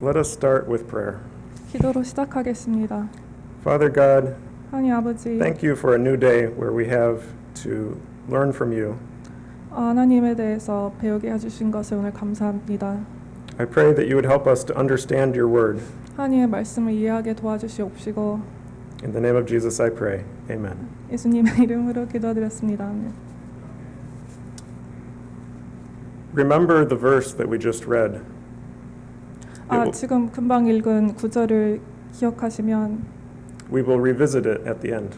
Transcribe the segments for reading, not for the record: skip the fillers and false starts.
Let us start with prayer. 기도로 시작하겠습니다. Father God, 하나님 아버지, thank you for a new day where we have to learn from you. 하나님에 대해서 배우게 해주신 것을 오늘 감사합니다. I pray that you would help us to understand your word. 하나님의 말씀을 이해하게 도와주시옵시고 In the name of Jesus I pray. Amen. 예수님의 이름으로 기도드렸습니다. 아멘. Remember the verse that we just read. 지금 금방 읽은 구절을 기억하시면 We will revisit it at the end.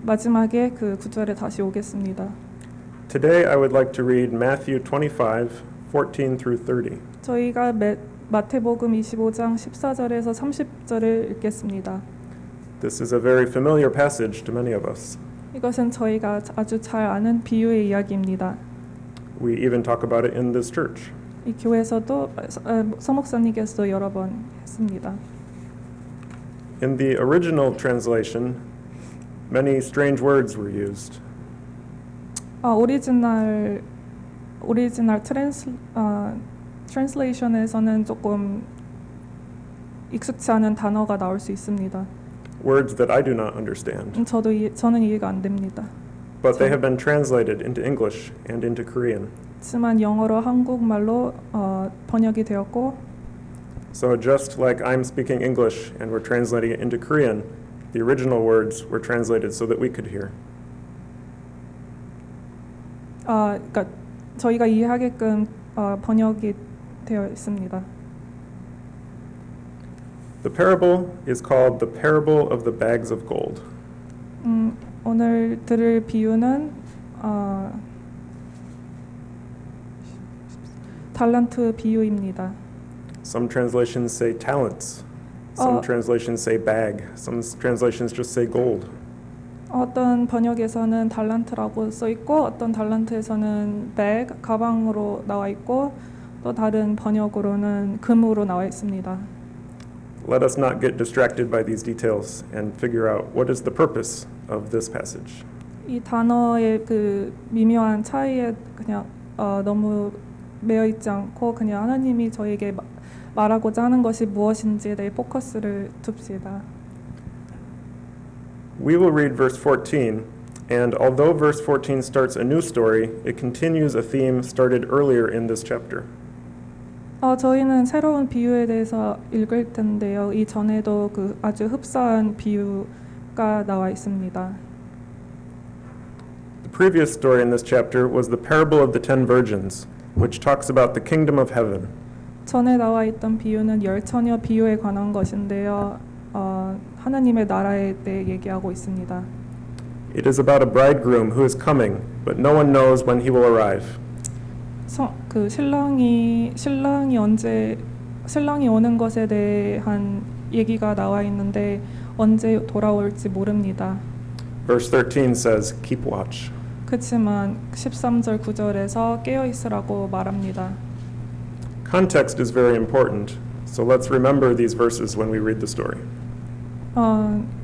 마지막에 그 구절에 다시 오겠습니다. Today I would like to read Matthew 25:14 through 30. 저희가 마태복음 25장 14절에서 30절을 읽겠습니다. This is a very familiar passage to many of us. 이것은 저희가 아주 잘 아는 비유의 이야기입니다. We even talk about it in this church. 이 교회에서도 서목사님께서도 여러 번 했습니다. In the original translation, many strange words were used. 오리지널 트랜슬레이션에서는 조금 익숙치 않은 단어가 나올 수 있습니다. Words that I do not understand. 저는 이해가 안 됩니다. But they have been translated into English and into Korean. 하지만 영어로 한국말로 번역이 되었고 So just like I'm speaking English and we're translating it into Korean, the original words were translated so that we could hear. 그러니까 저희가 이해하게끔 번역이 되어 있습니다. The parable is called the parable of the bags of gold. 오늘 들을 비유는 달란트 비유입니다. Some translations say talents. Some translations say bag. Some translations just say gold. 어떤 번역에서는 달란트라고 써 있고 어떤 달란트에서는 백, 가방으로 나와 있고 또 다른 번역으로는 금으로 나와 있습니다. Let us not get distracted by these details and figure out what is the purpose of this passage. 이 단어의 그 미묘한 차이에 그냥 너무 매여 있지 않고 그냥 하나님이 저에게 말하고자 하는 것이 무엇인지에 대해 포커스를 둡시다. We will read verse 14, and although verse 14 starts a new story, it continues a theme started earlier in this chapter. 저희는 새로운 비유에 대해서 읽을 텐데요. 이 전에도 그 아주 흡사한 비유가 나와 있습니다. The previous story in this chapter was the parable of the 10 virgins, which talks about the kingdom of heaven. 전에 나와 있던 비유는 열 처녀 비유에 관한 것인데요. 하나님의 나라에 대해 얘기하고 있습니다. It is about a bridegroom who is coming, but no one knows when he will arrive. 그 신랑이 오는 것에 대한 얘기가 나와 있는데 언제 돌아올지 모릅니다. Verse 13 says, "Keep watch." 그렇지만 13절 9절에서 깨어 있으라고 말합니다. Context is very important, so let's remember these verses when we read the story.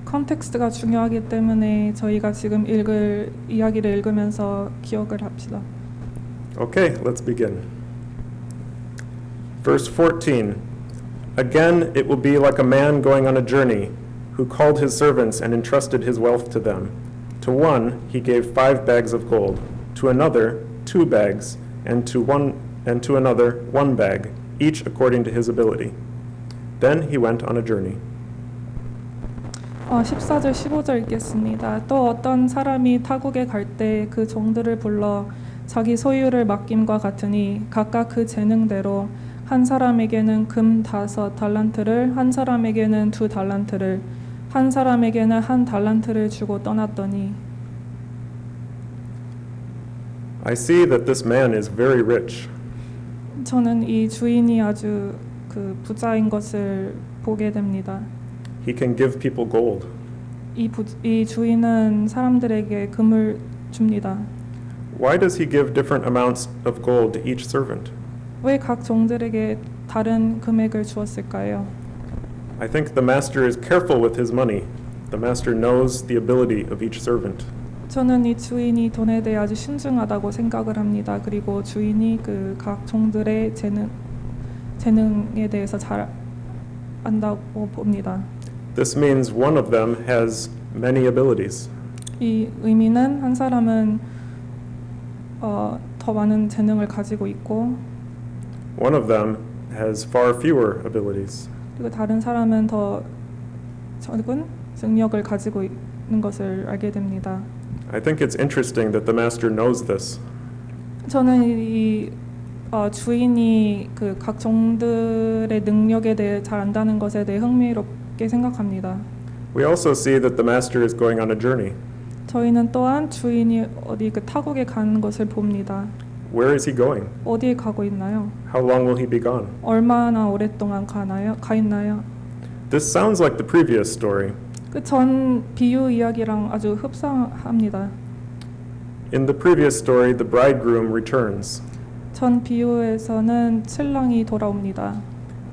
컨텍스트가 중요하기 때문에 저희가 지금 읽을 이야기를 읽으면서 기억을 합시다. Okay, let's begin. Verse 14. Again, it will be like a man going on a journey, who called his servants and entrusted his wealth to them. To one he gave 5 bags of gold, to another 2 bags, and to another 1 bag, each according to his ability. Then he went on a journey. 14절 15절 읽겠습니다. 또 어떤 사람이 타국에 갈 때 그 종들을 불러 자기 소유를 맡김과 같으니 각각 그 재능대로 한 사람에게는 금 5 달란트를, 한 사람에게는 2 달란트를, 한 사람에게는 1 달란트를 주고 떠났더니 I see that this man is very rich. 저는 이 주인이 아주 그 부자인 것을 보게 됩니다. He can give people gold. 이 주인은 사람들에게 금을 줍니다. Why does he give different amounts of gold to each servant? 왜 각 종들에게 다른 금액을 주었을까요? I think the master is careful with his money. The master knows the ability of each servant. 저는 이 주인이 돈에 대해 아주 신중하다고 생각을 합니다. 그리고 주인이 그 각 종들의 재능에 대해서 잘 안다고 봅니다. This means one of them has many abilities. 이 의미는 한 사람은 더 많은 재능을 가지고 있고 One of them has far fewer abilities. 그리고 다른 사람은 더 적은 능력을 가지고 있는 것을 알게 됩니다. I think it's interesting that the master knows this. 저는 이 주인이 그 각 종들의 능력에 대해 잘 안다는 것에 대해 흥미롭게 생각합니다. We also see that the master is going on a journey. 저희는 또한 주인이 어디 그 타국에 가는 것을 봅니다. Where is he going? 어디에 가고 있나요? How long will he be gone? 얼마나 오랫동안 가 있나요? This sounds like the previous story. 그 전 비유 이야기랑 아주 흡사합니다. In the previous story, the bridegroom returns. 전 비유에서는 신랑이 돌아옵니다.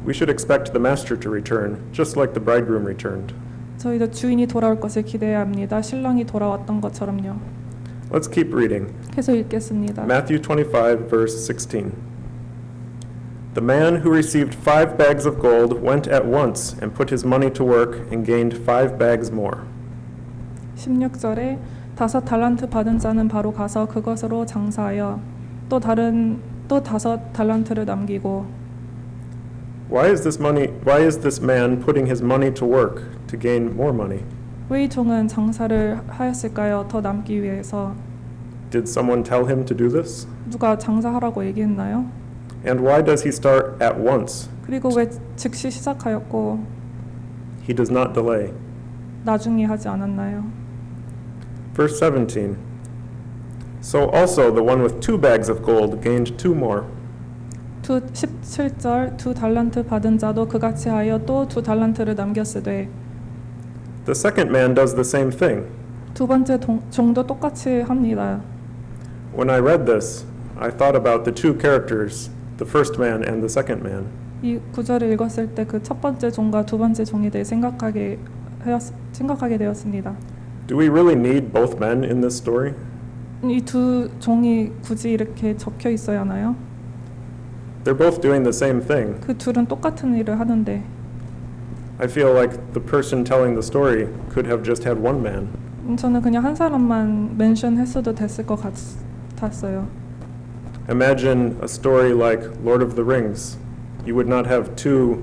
We should expect the master to return, just like the bridegroom returned. 저희도 주인이 돌아올 것을 기대해야 합니다. 신랑이 돌아왔던 것처럼요. Let's keep reading. 계속 읽겠습니다. Matthew 25, verse 16. The man who received 5 bags of gold went at once and put his money to work and gained 5 bags more. 16절에 5 달란트 받은 자는 바로 가서 그것으로 장사하여 또 5 달란트를 남기고 Why is this man putting his money to work to gain more money? 왜 이 종은 장사를 하였을까요? 더 남기 위해서. Did someone tell him to do this? 누가 장사하라고 얘기했나요? And why does he start at once? 그리고 왜 즉시 시작하였고 He does not delay. 나중에 하지 않았나요? Verse 17. So also the one with 2 bags of gold gained 2 more. 17절 2 달란트 받은 자도 그같이 하여 또 2 달란트를 남겼으되 The second man does the same thing. 두 번째 종도 똑같이 합니다. When I read this, I thought about the 2 characters, the first man and the second man. 이 구절을 읽었을 때 그 첫 번째 종과 두 번째 종에 대해 생각하게 되었습니다. Do we really need both men in this story? 이 두 종이 굳이 이렇게 적혀 있어야 하나요? They're both doing the same thing. 그 둘은 똑같은 일을 하는데 I feel like the person telling the story could have just had one man. 저는 그냥 한 사람만 멘션했어도 됐을 것 같았어요. Imagine a story like Lord of the Rings. You would not have 2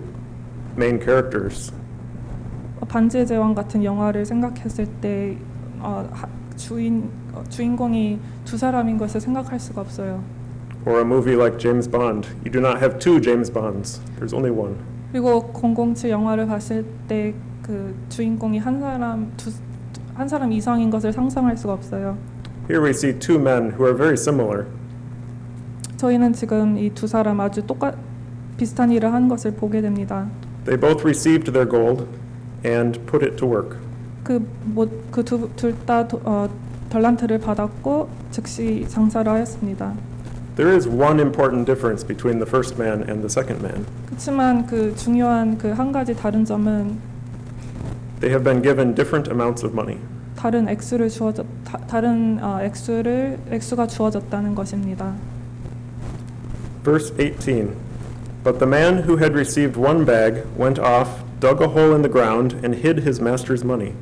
main characters. 반지의 제왕 같은 영화를 생각했을 때 주인공이 두 사람인 것을 생각할 수가 없어요. Or a movie like James Bond. You do not have 2 James Bonds. There's only one. 그리고 007 영화를 봤을 때 그 주인공이 한 사람 이상인 것을 상상할 수가 없어요. Here we see 2 men who are very similar. 저희는 지금 이 두 사람 아주 비슷한 일을 한 것을 보게 됩니다. They both received their gold and put it to work. 둘 다 달란트를 받았고 즉시 장사를 하였습니다. There is one important difference between the first man and the second man. 그렇지만 그 중요한 그 한 가지 다른 점은 They have been given different amounts of money. 다른 액수가 주어졌다는 것입니다. Verse 18. But the man who had received 1 bag went off, dug a hole in the ground, and hid his master's money.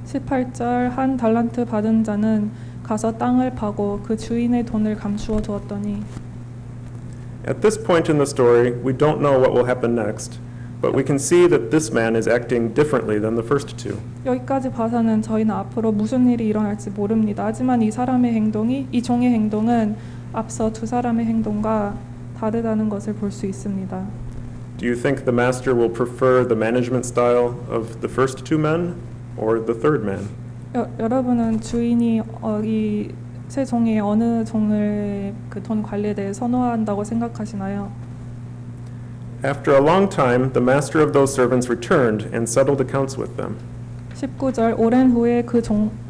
18절 한 달란트 받은 자는 가서 땅을 파고 그 주인의 돈을 감추어 두었더니 At this point in the story, we don't know what will happen next, but we can see that this man is acting differently than the first 2. 여기까지 봐서는 저희는 앞으로 무슨 일이 일어날지 모릅니다. 하지만 이 종의 행동은 앞서 두 사람의 행동과 다르다는 것을 볼 수 있습니다. Do you think the master will prefer the management style of the first 2 men or the third man? 여러분은 주인이 이 세 종의 어느 종을 그 돈 관리에 대해 선호한다고 생각하시나요? After a long time, the master of those servants returned and settled accounts with them. 19절 오랜 후에 그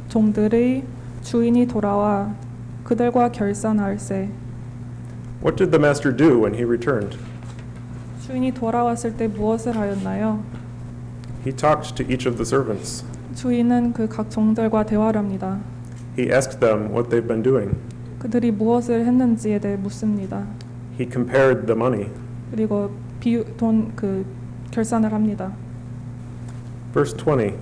종들의 주인이 돌아와 그들과 결산할세. What did the master do when he returned? 주인이 돌아왔을 때 무엇을 하였나요? He talked to each of the servants. 주인은 그 각 종들과 대화를 합니다. He asked them what they've been doing. 그들이 무엇을 했는지에 대해 묻습니다. He compared the money. 그리고 결산을 합니다. Verse 20.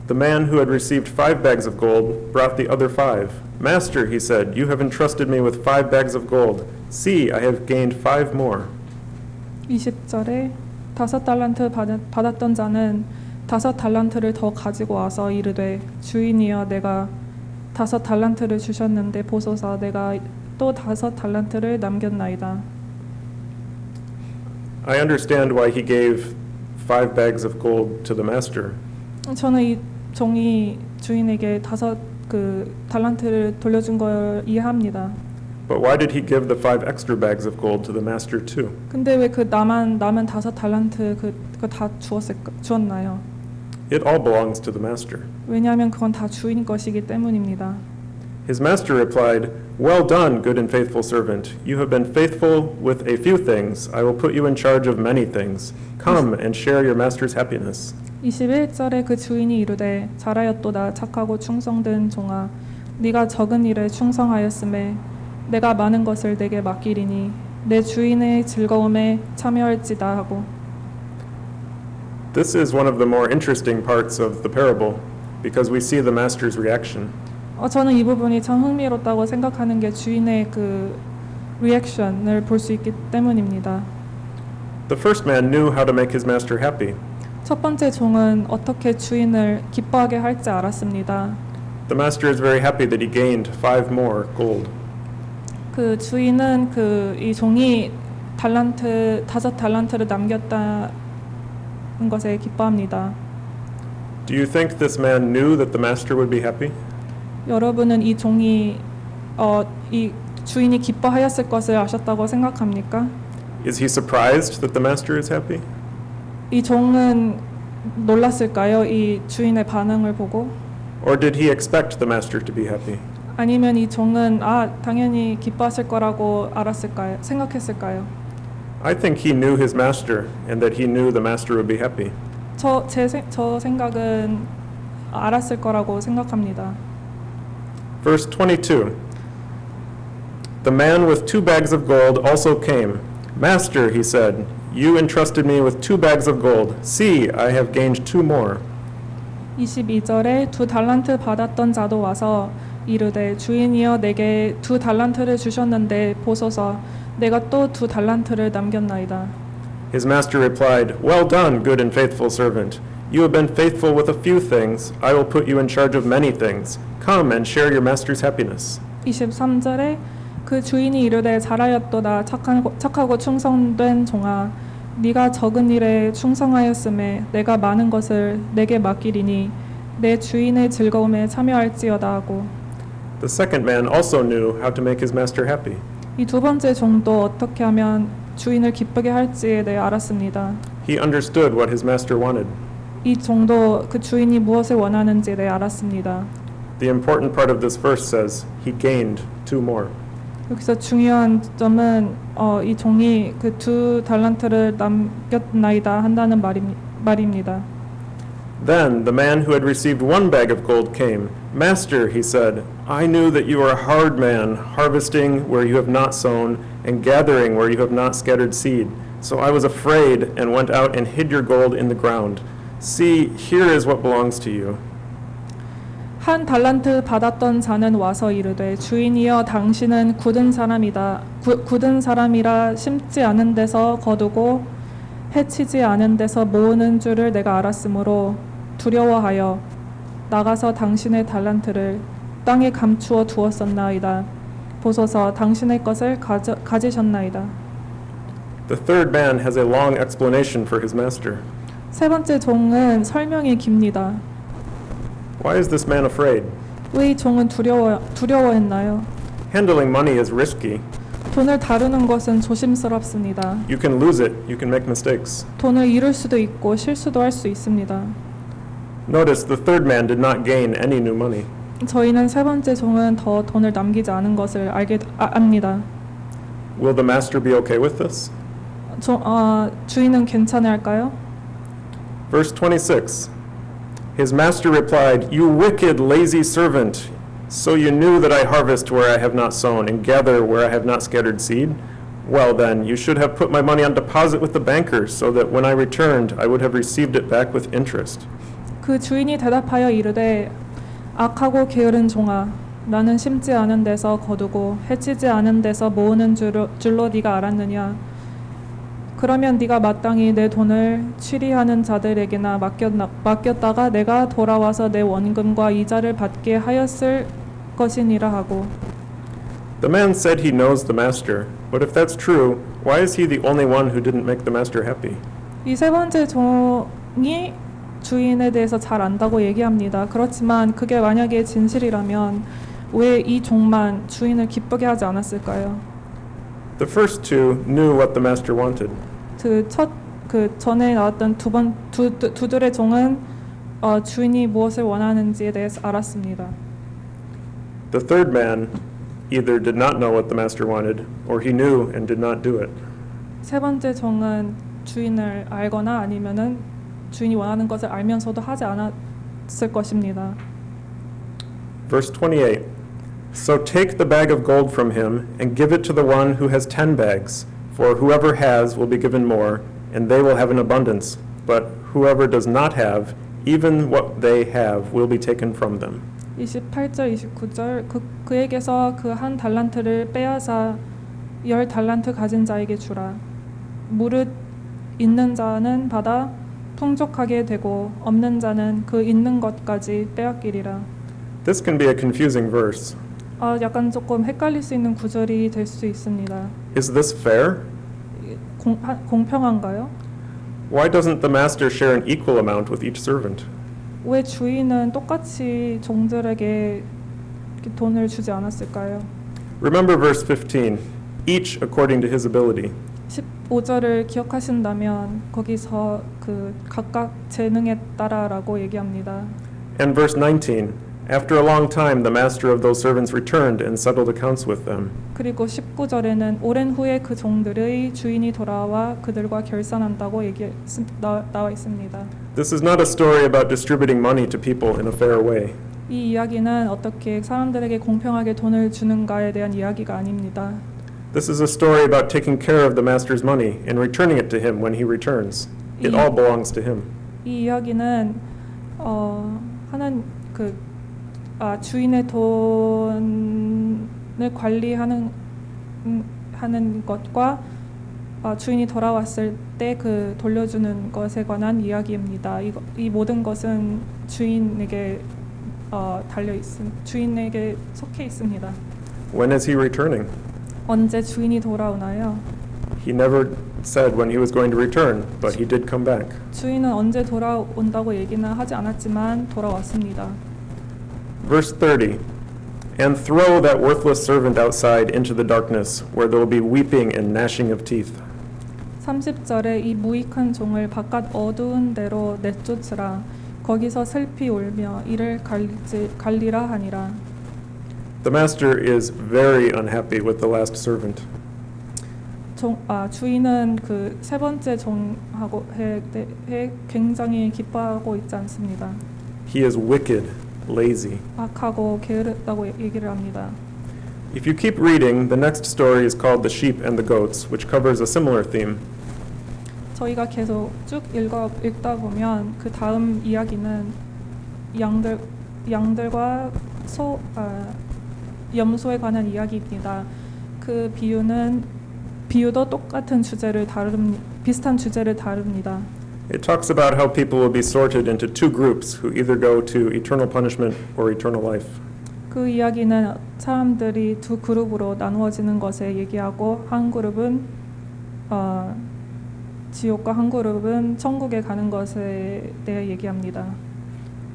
The man who had received 5 bags of gold brought the other 5. Master, he said, you have entrusted me with 5 bags of gold. See, I have gained 5 more. 20절에 5달란트 받았던 자는 5달란트를 더 가지고 와서 이르되 주인이여 내가 5달란트를 주셨는데 보소서 내가 또 5달란트를 남겼나이다. I understand why he gave 5 bags of gold to the master. 저는 이 종이 주인에게 5 달란트를 돌려준 걸 이해합니다. But why did he give the 5 extra bags of gold to the master too? 근데 왜 그 남은 5달란트 그거 다 주었나요? It all belongs to the master. 왜냐하면 그건 다 주인 것이기 때문입니다. His master replied, Well done, good and faithful servant. You have been faithful with a few things. I will put you in charge of many things. Come and share your master's happiness. 21절에 그 주인이 이르되 잘하였도다 착하고 충성된 종아 네가 적은 일에 충성하였음에 내가 많은 것을 내게 맡기리니 내 주인의 즐거움에 참여할지다 하고 This is one of the more interesting parts of the parable because we see the master's reaction. 저는 이 부분이 참 흥미롭다고 생각하는 게 주인의 그 리액션을 볼 수 있기 때문입니다. The first man knew how to make his master happy. 첫 번째 종은 어떻게 주인을 기뻐하게 할지 알았습니다. The master is very happy that he gained 5 more gold. 그 주인은 이 종이 5달란트를 남겼다는 것에 기뻐합니다. Do you think this man knew that the master would be happy? 여러분은 이 종이 이 주인이 기뻐하였을 것을 아셨다고 생각합니까? Is he surprised that the master is happy? 이 종은 놀랐을까요? 이 주인의 반응을 보고? Or did he expect the master to be happy? 아니면 이 종은 당연히 기뻐하실 거라고 알았을까요? 생각했을까요? I think he knew his master and that he knew the master would be happy. 저 생각은 알았을 거라고 생각합니다. Verse 22. The man with 2 bags of gold also came. Master, he said, you entrusted me with 2 bags of gold. See, I have gained 2 more. 22절에 2 달란트 받았던 자도 와서 이르되 주인이여 내게 2 달란트를 주셨는데 보소서 내가 또 2 달란트를 남겼나이다. His master replied, Well done, good and faithful servant. You have been faithful with a few things. I will put you in charge of many things. Come and share your master's happiness. 23절에 그 주인이 이르되 잘하였도다 착하고 충성된 종아 네가 적은 일에 충성하였음에 내가 많은 것을 내게 맡기리니 내 주인의 즐거움에 참여할지어다 하고 The second man also knew how to make his master happy. 이 2번째 종도 어떻게 하면 주인을 기쁘게 할지에 대해 알았습니다. He understood what his master wanted. 이 종도 그 주인이 무엇을 원하는지에 대해 알았습니다. The important part of this verse says, he gained 2 more. 여기서 중요한 점은 이 종이 그 2 달란트를 남겼나이다 한다는 말입니다. Then the man who had received 1 bag of gold came. Master, he said, I knew that you are a hard man, harvesting where you have not sown, and gathering where you have not scattered seed. So I was afraid and went out and hid your gold in the ground. See, here is what belongs to you. 1 달란트 받았던 자는 와서 이르되 주인이여 당신은 굳은 사람이라 심지 않은 데서 거두고 해치지 않은 데서 모으는 줄을 내가 알았으므로 두려워하여 나가서 당신의 달란트를 땅에 감추어 두었었나이다. 보소서 당신의 것을 가지셨나이다. The third man has a long explanation for his master. 세 번째 종은 설명이 깁니다. Why is this man afraid? 왜 이 종은 두려워했나요? Handling money is risky. 돈을 다루는 것은 조심스럽습니다. You can lose it, you can make mistakes. 돈을 잃을 수도 있고 실수도 할 수 있습니다. Notice the third man did not gain any new money. 저희는 세 번째 종은 더 돈을 남기지 않은 것을 압니다. Will the master be okay with this? 주인은 괜찮을까요? Verse 26. His master replied, You wicked, lazy servant. So you knew that I harvest where I have not sown and gather where I have not scattered seed? Well then, you should have put my money on deposit with the banker so that when I returned, I would have received it back with interest. 그 주인이 대답하여 이르되 악하고 게으른 종아 나는 심지 않은 데서 거두고 해치지 않은 데서 모으는 줄로 네가 알았느냐 그러면 네가 마땅히 내 돈을 취리하는 자들에게나 맡겼다가 내가 돌아와서 내 원금과 이자를 받게 하였을 것이니라 하고 The man said he knows the master, but if that's true, why is he the only one who didn't make the master happy? 이 세 번째 종이 주인에 대해서 잘 안다고 얘기합니다. 그렇지만 그게 만약에 진실이라면 왜 이 종만 주인을 기쁘게 하지 않았을까요? The first two knew what the master wanted. 그 전에 나왔던 두들의 종은 주인이 무엇을 원하는지에 대해서 알았습니다. The third man either did not know what the master wanted, or he knew and did not do it. 세 번째 종은 주인을 알거나 아니면은 주인이 원하는 것을 알면서도 하지 않았을 것입니다. Verse 28. So take the bag of gold from him and give it to the one who has 10 bags, for whoever has will be given more, and they will have an abundance. But whoever does not have, even what they have will be taken from them. 28절, 29절 그에게서 그 한 달란트를 빼앗아 10달란트 가진 자에게 주라. 무릇 있는 자는 받아 풍족하게 되고 없는 자는 그 있는 것까지 빼앗기리라. This can be a confusing verse. 약간 조금 헷갈릴 수 있는 구절이 될 수 있습니다. Is this fair? 공평한가요? Why doesn't the master share an equal amount with each servant? 왜 주인은 똑같이 종들에게 돈을 주지 않았을까요? Remember verse 15. Each according to his ability. 15절을 기억하신다면 거기서 그 각각 재능에 따라라고 얘기합니다. And verse 19. After a long time, the master of those servants returned and settled accounts with them. 그리고 19절에는 오랜 후에 그 종들의 주인이 돌아와 그들과 결산한다고 나와 있습니다. This is not a story about distributing money to people in a fair way. 이 이야기는 어떻게 사람들에게 공평하게 돈을 주는가에 대한 이야기가 아닙니다. This is a story about taking care of the master's money and returning it to him when he returns. It all belongs to him. 이 이야기는 주인의 돈을 관리하는 것과 주인이 돌아왔을 때 그 돌려주는 것에 관한 이야기입니다. 이 모든 것은 주인에게 주인에게 속해 있습니다. When is he returning? 언제 주인이 돌아오나요? He never said when he was going to return, but he did come back. 주인은 언제 돌아온다고 얘기는 하지 않았지만 돌아왔습니다. Verse 30. And throw that worthless servant outside into the darkness, where there will be weeping and gnashing of teeth. 30절에 이 무익한 종을 바깥 어두운 데로 내쫓으라. 거기서 슬피 울며 이를 갈리라 하니라. The master is very unhappy with the last servant. 주인은 그 세 번째 종하고 굉장히 기뻐하고 있지 않습니다. He is wicked, lazy. 악하고 게으르다고 얘기를 합니다. If you keep reading, the next story is called The Sheep and the Goats, which covers a similar theme. 저희가 계속 쭉 읽다 보면 그 다음 이야기는 양들과 염소에 관한 이야기입니다. 그 비유도 똑같은 비슷한 주제를 다룹니다. It talks about how people will be sorted into two groups who either go to eternal punishment or eternal life. 그 이야기는 사람들이 두 그룹으로 나누어지는 것에 얘기하고 한 그룹은 지옥과 한 그룹은 천국에 가는 것에 대해 얘기합니다.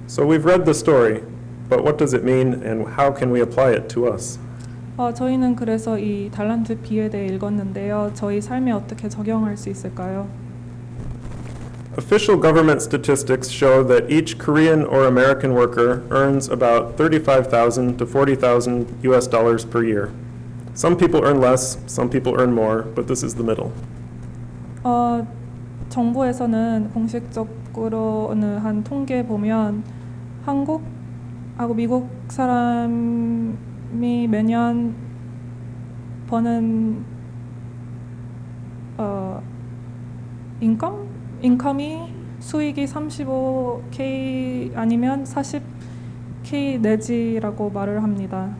So we've read the story, but what does it mean and how can we apply it to us? 저희는 그래서 이 달란트 비에 대해 읽었는데요. 저희 삶에 어떻게 적용할 수 있을까요? Official government statistics show that each Korean or American worker earns about $35,000 to $40,000 US dollars per year. Some people earn less, some people earn more, but this is the middle. 정부에서는 공식적으로는 한 통계 보면 한국하고 미국 사람이 매년 버는 인컴이 수익이 35K 아니면 40K 내지라고 말을 합니다.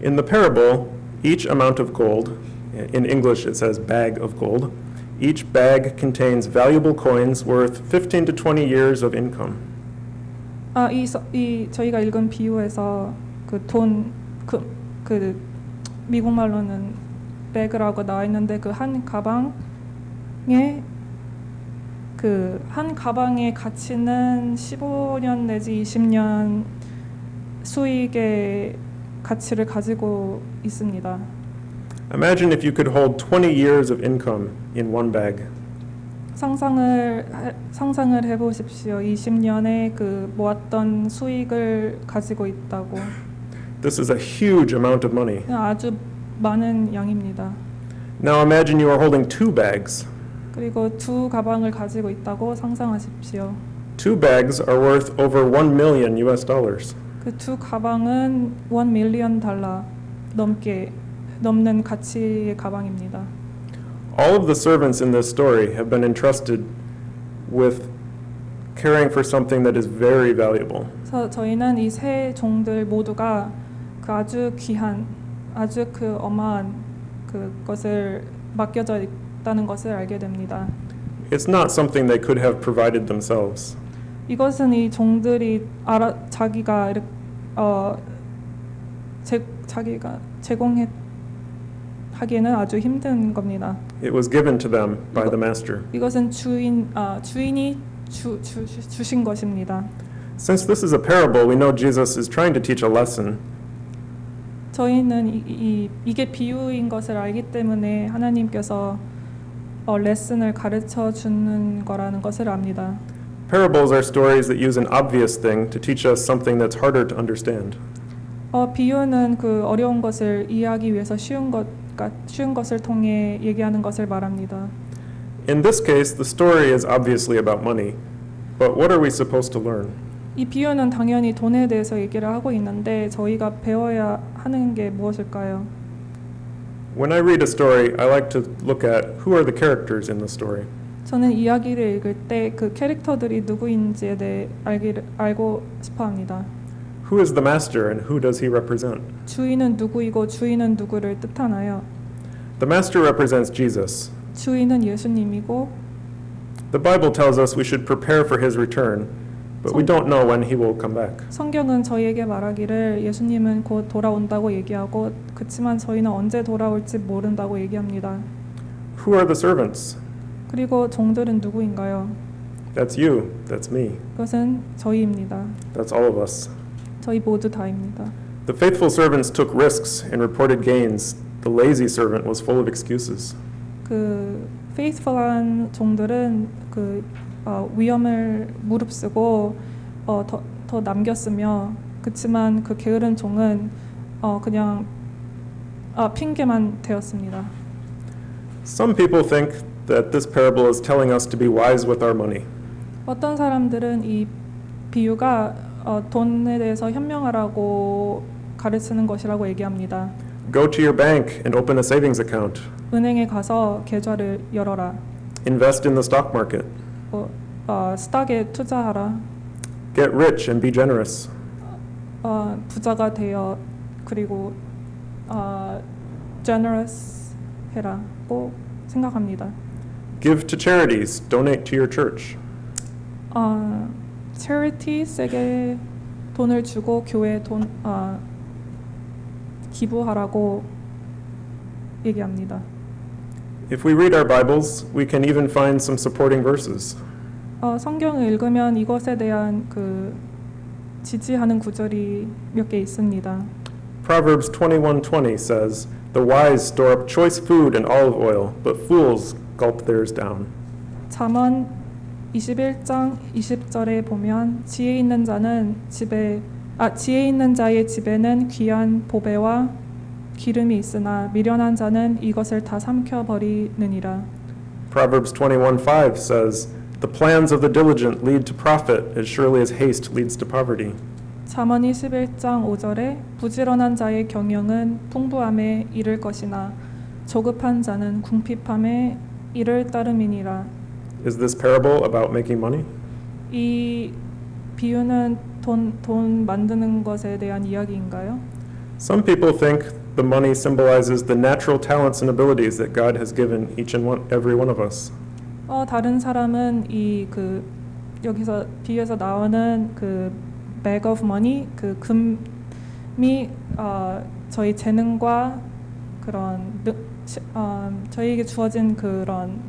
In the parable, each amount of gold, in English it says bag of gold, each bag contains valuable coins worth 15 to 20 years of income. 저희가 읽은 비유에서 그 미국 말로는 백이라고 나와 있는데 그 한 가방의 가치는 15년 내지 20년 수익의 가치를 가지고 있습니다. Imagine if you could hold 20 years of income in one bag. 상상을 해보십시오. 20년의 그 모았던 수익을 가지고 있다고. This is a huge amount of money. 아주 많은 양입니다. Now imagine you are holding two bags. 그리고 두 가방을 가지고 있다고 상상하십시오. Two bags are worth over $1 million US. 그 두 가방은 $1 million 넘는 가치의 가방입니다. All of the servants in this story have been entrusted with caring for something that is very valuable. 그래서 저희는 이 세 종들 모두가 그 아주 귀한, 아주 그 어마한 그것을 맡겨져 있다는 것을 알게 됩니다. It's not something they could have provided themselves. 이것은 이 종들이 자기가 제공하기에는 아주 힘든 겁니다. It was given to them by the master. 이것은 주인이 주신 것입니다. Since this is a parable, we know Jesus is trying to teach a lesson. 저희는 이게 비유인 것을 알기 때문에 하나님께서 레슨을 가르쳐 주는 거라는 것을 압니다. Parables are stories that use an obvious thing to teach us something that's harder to understand. 비유는 그 어려운 것을 이해하기 위해서 쉬운 것을 통해 얘기하는 것을 말합니다. In this case, the story is obviously about money. But what are we supposed to learn? 이 비유는 당연히 돈에 대해서 얘기를 하고 있는데 저희가 배워야 하는 게 무엇일까요? When I read a story, I like to look at who are the characters in the story. 저는 이야기를 읽을 때 그 캐릭터들이 누구인지에 대해 알고 싶어합니다. Who is the master and who does he represent? 주인은 누구이고 주인은 누구를 뜻하나요? The master represents Jesus. 주인은 예수님이고 The Bible tells us we should prepare for his return, but we don't know when he will come back. 성경은 저희에게 말하기를 예수님은 곧 돌아온다고 얘기하고 그렇지만 저희는 언제 돌아올지 모른다고 얘기합니다. Who are the servants? 그리고 종들은 누구인가요? That's you. That's me. 그것은 저희입니다. That's all of us. 저희 모두 다입니다. The faithful servants took risks and reported gains. The lazy servant was full of excuses. 그 faithful한 종들은 그 위험을 무릅쓰고 더 남겼으며 그렇지만 그 게으른 종은 그냥 핑계만 되었습니다. Some people think that this parable is telling us to be wise with our money. 어떤 사람들은 이 비유가 돈에 대해서 현명하라고 가르치는 것이라고 얘기합니다. Go to your bank and open a savings account. 은행에 가서 계좌를 열어라. Invest in the stock market. 스탁에 투자하라. Get rich and be generous. 부자가 되어 그리고 generous 해라고 생각합니다. Give to charities. Donate to your church. charity에게 돈을 주고 교회에 기부하라고 얘기합니다. If we read our Bibles, we can even find some supporting verses. 성경을 읽으면 이것에 대한 그 지지하는 구절이 몇 개 있습니다. Proverbs 21:20 says, "The wise store up choice food and olive oil, but fools gulp theirs down." 잠언 21장 20절에 보면 지혜 있는 자의 집에는 귀한 보배와 기름이 있으나 미련한 자는 이것을 다 삼켜 버리느니라. Proverbs 21:5 says, "The plans of the diligent lead to profit as surely as haste leads to poverty." 잠언 21장 5절에 부지런한 자의 경영은 풍부함에 이를 것이나 조급한 자는 궁핍함에 이를 따름이니라. Is this parable about making money? 이 비유는 돈 만드는 것에 대한 이야기인가요? Some people think the money symbolizes the natural talents and abilities that God has given each and every one of us. 다른 사람은 여기서 비유에서 나오는 그 bag of money, 그 금이 저희 재능과 그런 저희에게 주어진 그런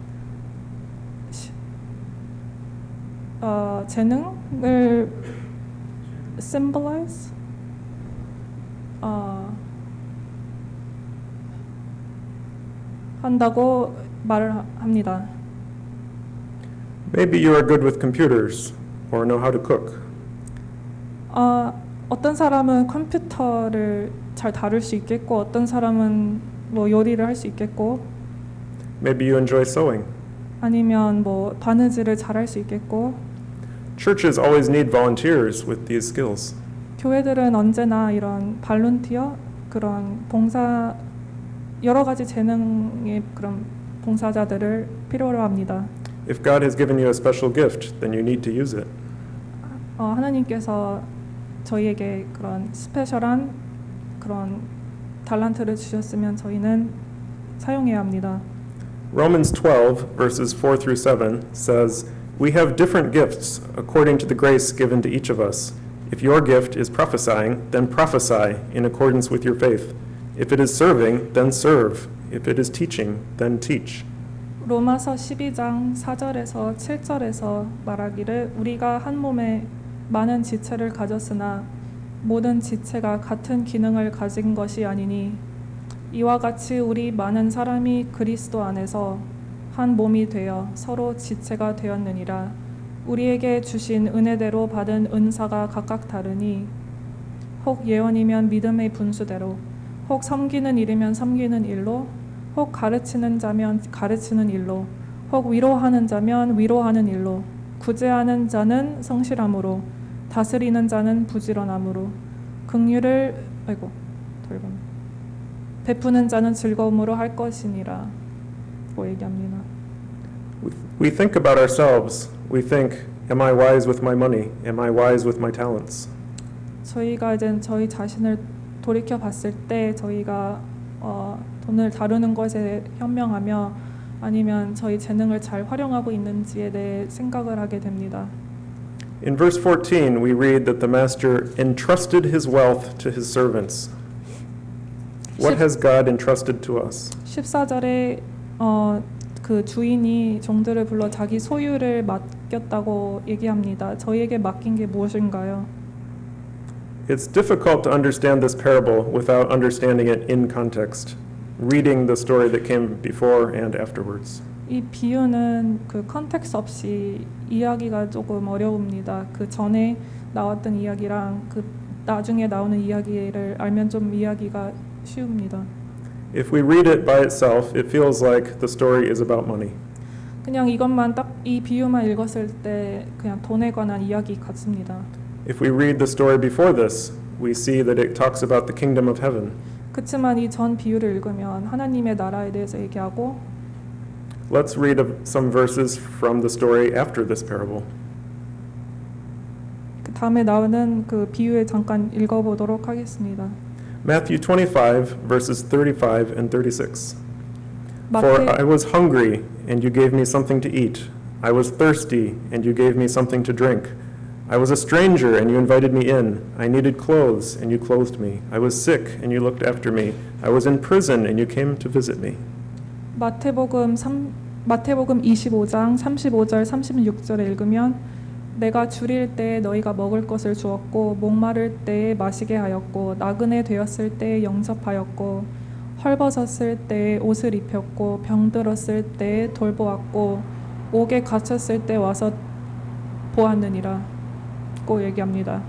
재능을 symbolize 한다고 말을 합니다. Maybe you are good with computers or know how to cook. 어떤 사람은 컴퓨터를 잘 다룰 수 있겠고 어떤 사람은 뭐 요리를 할 수 있겠고 Maybe you enjoy sewing. 아니면 뭐 바느질을 잘 할 수 있겠고 Churches always need volunteers with these skills. 교회들은 언제나 이런 발론티어 그런 봉사 여러 가지 재능의 그런 봉사자들을 필요로 합니다. If God has given you a special gift, then you need to use it. 하나님께서 저희에게 그런 스페셜한 그런 달란트를 주셨으면 저희는 사용해야 합니다. Romans 12, verses 4 through 7 says, We have different gifts according to the grace given to each of us. If your gift is prophesying, then prophesy in accordance with your faith. If it is serving, then serve. If it is teaching, then teach. 로마서 12장 4절에서 7절에서 말하기를 우리가 한 몸에 많은 지체를 가졌으나 모든 지체가 같은 기능을 가진 것이 아니니 이와 같이 우리 많은 사람이 그리스도 안에서 한 몸이 되어 서로 지체가 되었느니라. 우리에게 주신 은혜대로 받은 은사가 각각 다르니 혹 예언이면 믿음의 분수대로 혹 섬기는 일이면 섬기는 일로 혹 가르치는 자면 가르치는 일로 혹 위로하는 자면 위로하는 일로 구제하는 자는 성실함으로 다스리는 자는 부지런함으로 긍휼을 베푸는 자는 즐거움으로 할 것이니라 고 얘기합니다. We think about ourselves. We think, am I wise with my money? Am I wise with my talents? 저희가 이제 저희 자신을 돌이켜 봤을 때 저희가 돈을 다루는 것에 현명하며 아니면 저희 재능을 잘 활용하고 있는지에 대해 생각을 하게 됩니다. In verse 14, we read that the master entrusted his wealth to his servants. What has God entrusted to us? 14절에 그 주인이 종들을 불러 자기 소유를 맡겼다고 얘기합니다. 저희에게 맡긴 게 무엇인가요? It's difficult to understand this parable without understanding it in context, reading the story that came before and afterwards. 이 비유는 그 컨텍스트 없이 이야기가 조금 어려웁니다. 그 전에 나왔던 이야기랑 그 나중에 나오는 이야기를 알면 좀 이야기가 쉬웁니다. If we read it by itself, it feels like the story is about money. 그냥 이것만 딱 이 비유만 읽었을 때 그냥 돈에 관한 이야기 같습니다. If we read the story before this, we see that it talks about the kingdom of heaven. 그렇지만 이 전 비유를 읽으면 하나님의 나라에 대해서 얘기하고 Let's read some verses from the story after this parable. 그 다음에 나오는 그 비유에 잠깐 읽어보도록 하겠습니다. Matthew 25, verses 35 and 36. For I was hungry, and you gave me something to eat. I was thirsty, and you gave me something to drink. I was a stranger, and you invited me in. I needed clothes, and you clothed me. I was sick, and you looked after me. I was in prison, and you came to visit me. 마태복음 25장 35절 36절에 읽으면 내가 줄일 때에 너희가 먹을 것을 주었고 목마를 때에 마시게 하였고 나그네 되었을 때에 영접하였고 헐벗었을 때에 옷을 입혔고 병들었을 때에 돌보았고 옥에 갇혔을 때 와서 보았느니라 고 얘기합니다.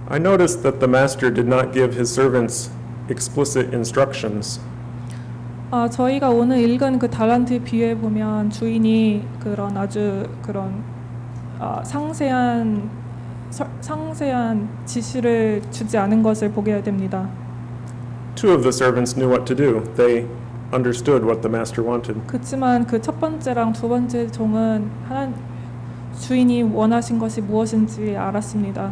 I noticed that the master did not give his servants explicit instructions. 저희가 오늘 읽은 그 달란트 비유에 보면 주인이 그런 아주 그런 상세한 지시를 주지 않은 것을 보게 됩니다. Two of the servants knew what to do. They understood what the master wanted. 그렇지만 그 첫 번째랑 두 번째 종은 주인이 원하신 것이 무엇인지 알았습니다.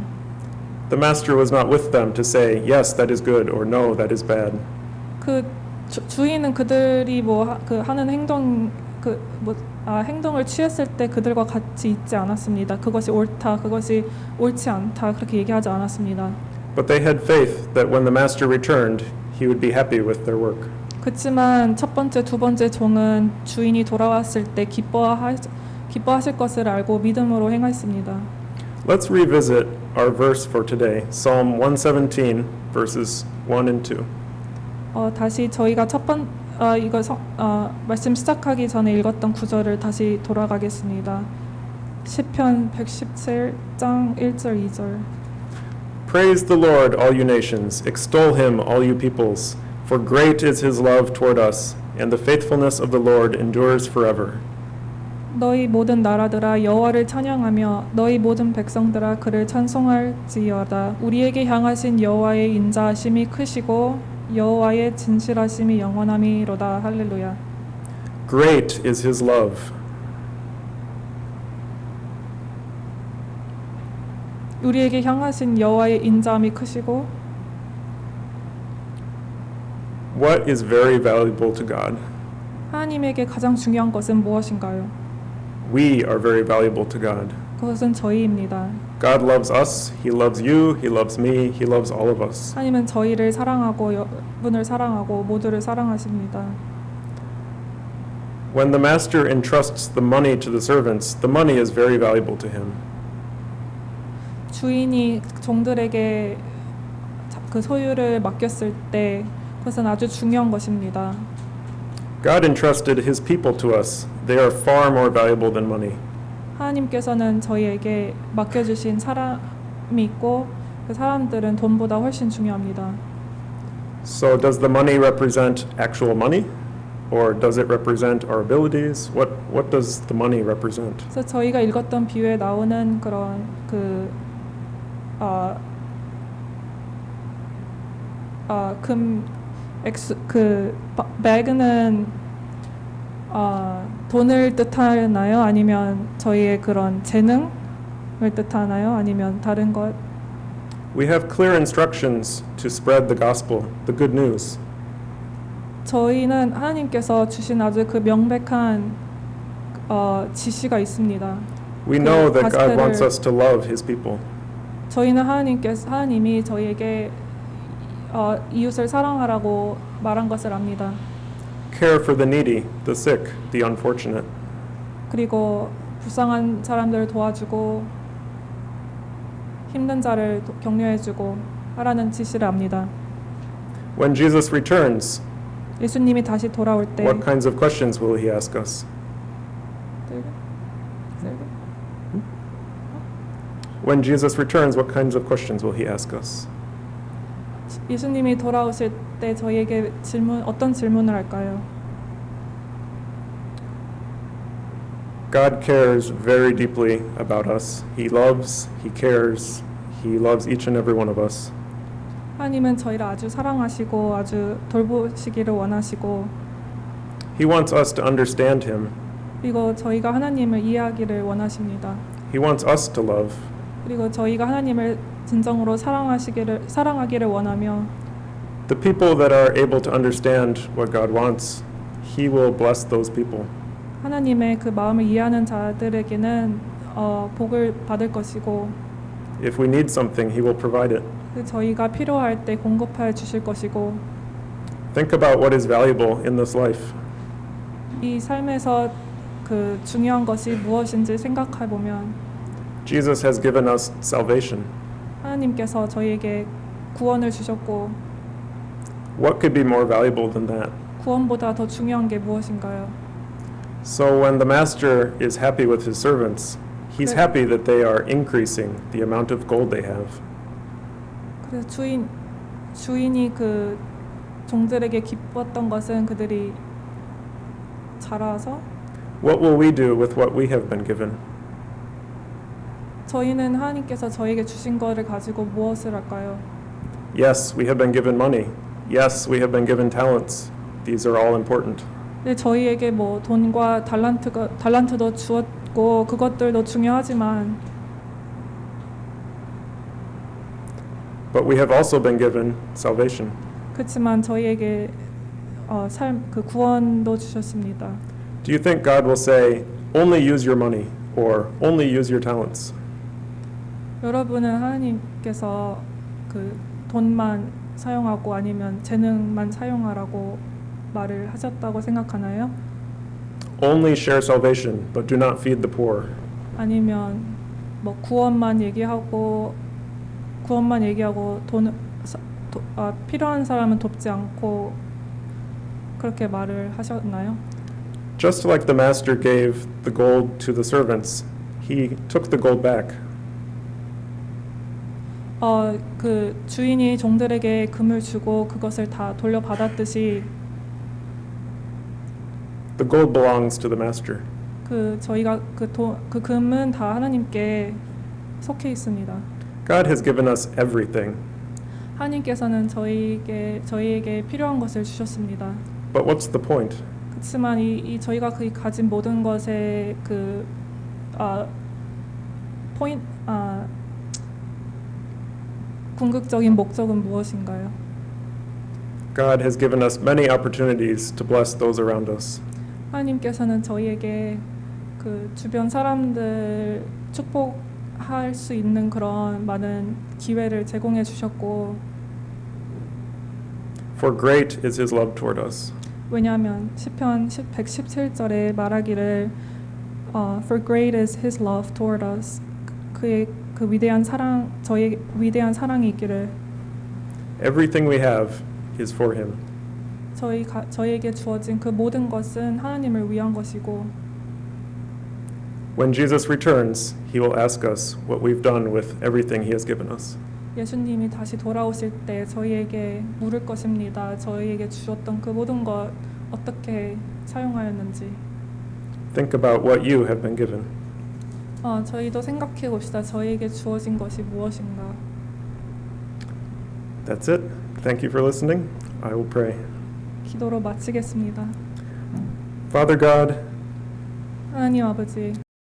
The master was not with them to say, yes, that is good, or no, that is bad. 그 주인은 그들이 하는 행동을 취했을 때 그들과 같이 있지 않았습니다. 그것이 옳다, 그것이 옳지 않다 그렇게 얘기하지 않았습니다. But they had faith that when the master returned, he would be happy with their work. 그렇지만 첫 번째, 두 번째 종은 주인이 돌아왔을 때 기뻐하실 것을 알고 믿음으로 행했습니다. Let's revisit our verse for today, Psalm 117, verses 1 and 2. 다시 저희가 말씀 시작하기 전에 읽었던 구절을 다시 돌아가겠습니다. 시편 117장 1절 2절. Praise the Lord, all you nations. Extol him, all you peoples. For great is his love toward us, and the faithfulness of the Lord endures forever. 너희 모든 나라들아 여호와를 찬양하며 너희 모든 백성들아 그를 찬송할지어다. 우리에게 향하신 여호와의 인자하심이 크시고 여호와의 진실하심이 영원함이로다. 할렐루야. Great is his love. 우리에게 향하신 여호와의 인자함이 크시고 What is very valuable to God? 하나님에게 가장 중요한 것은 무엇인가요? We are very valuable to God. 그것은 저희입니다. God loves us, he loves you, he loves me, he loves all of us. 하나님은 저희를 사랑하고 여러분을 사랑하고 모두를 사랑하십니다. When the master entrusts the money to the servants, the money is very valuable to him. 주인이 종들에게 그 소유를 맡겼을 때 그것은 아주 중요한 것입니다. God entrusted his people to us. They are far more valuable than money. 하나님께서는 저희에게 맡겨주신 사람이 있고 그 사람들은 돈보다 훨씬 중요합니다. So does the money represent actual money? Or does it represent our abilities? What does the money represent? 그래서 저희가 읽었던 비유에 나오는 그런 백은 돈을 뜻하나요? 아니면 저희의 그런 재능을 뜻하나요? 아니면 다른 것? We have clear instructions to spread the gospel, the good news. 저희는 하나님께서 주신 아주 그 명백한 지시가 있습니다. We know that God wants us to love his people. 저희는 하나님이 저희에게 이웃을 사랑하라고 말한 것을 압니다. Care for the needy, the sick, the unfortunate. 그리고 불쌍한 사람들을 도와주고 힘든 자를 격려해주고 하라는 지시를 압니다. When Jesus returns, 예수님이 다시 돌아올 때 what kinds of questions will he ask us? When Jesus returns, what kinds of questions will he ask us? 예수님이 돌아오실 때 저희에게 어떤 질문을 할까요? God cares very deeply about us. He loves, he cares, he loves each and every one of us. 하나님은 저희를 아주 사랑하시고 아주 돌보시기를 원하시고 He wants us to understand him. 그리고 저희가 하나님을 이해하기를 원하십니다. He wants us to love. 그리고 저희가 하나님을 진정으로 사랑하기를 원하며 The people that are able to understand what God wants, he will bless those people. 하나님의 그 마음을 이해하는 자들에게는 복을 받을 것이고 If we need something, he will provide it. 저희가 필요할 때 공급해 주실 것이고 Think about what is valuable in this life. 이 삶에서 그 중요한 것이 무엇인지 생각해 보면 Jesus has given us salvation. 하나님께서 저희에게 구원을 주셨고 What could be more valuable than that? 구원보다 더 중요한 게 무엇인가요? So when the master is happy with his servants, he's happy that they are increasing the amount of gold they have. 그래서 주인이 그 종들에게 기뻤던 것은 그들이 자라서 What will we do with what we have been given? 저희는 하나님께서 저에게 주신 것을 가지고 무엇을 할까요? Yes, we have been given money. Yes, we have been given talents. These are all important. 네, 저희에게 뭐 돈과 달란트도 주었고 그것들도 중요하지만 But we have also been given salvation. 그렇지만 저희에게 그 구원도 주셨습니다. Do you think God will say, only use your money or only use your talents? 여러분은 하나님께서 그 돈만 사용하고 아니면 재능만 사용하라고 말을 하셨다고 생각하나요? Only share salvation, but do not feed the poor. 아니면 뭐 구원만 얘기하고 필요한 사람은 돕지 않고 그렇게 말을 하셨나요? Just like the master gave the gold to the servants, he took the gold back. 그 주인이 종들에게 금을 주고 그것을 다 돌려받았듯이 The gold belongs to the master. 저희가 그 금은 다 하나님께 속해 있습니다. God has given us everything. 하나님께서는 저희에게 필요한 것을 주셨습니다. But what's the point? 그렇지만 저희가 가진 모든 것의 궁극적인 목적은 무엇인가요? God has given us many opportunities to bless those around us. 하나님께서는 저희에게 그 주변 사람들 축복할 수 있는 그런 많은 기회를 제공해 주셨고 For great is his love toward us. 왜냐하면 시편 117절에 말하기를 For great is his love toward us. 그의 그 위대한 사랑 저희 위대한 사랑이 있기를 Everything we have is for him. 저희에게 주어진 그 모든 것은 하나님을 위한 것이고 When Jesus returns, he will ask us what we've done with everything he has given us. 예수님이 다시 돌아오실 때 저희에게 물을 것입니다. 저희에게 주셨던 그 모든 것 어떻게 사용하였는지. Think about what you have been given. 저희도 생각해 봅시다. 저희에게 주어진 것이 무엇인가. That's it. Thank you for listening. I will pray. 기도로 마치겠습니다. Father God, 하나님 아버지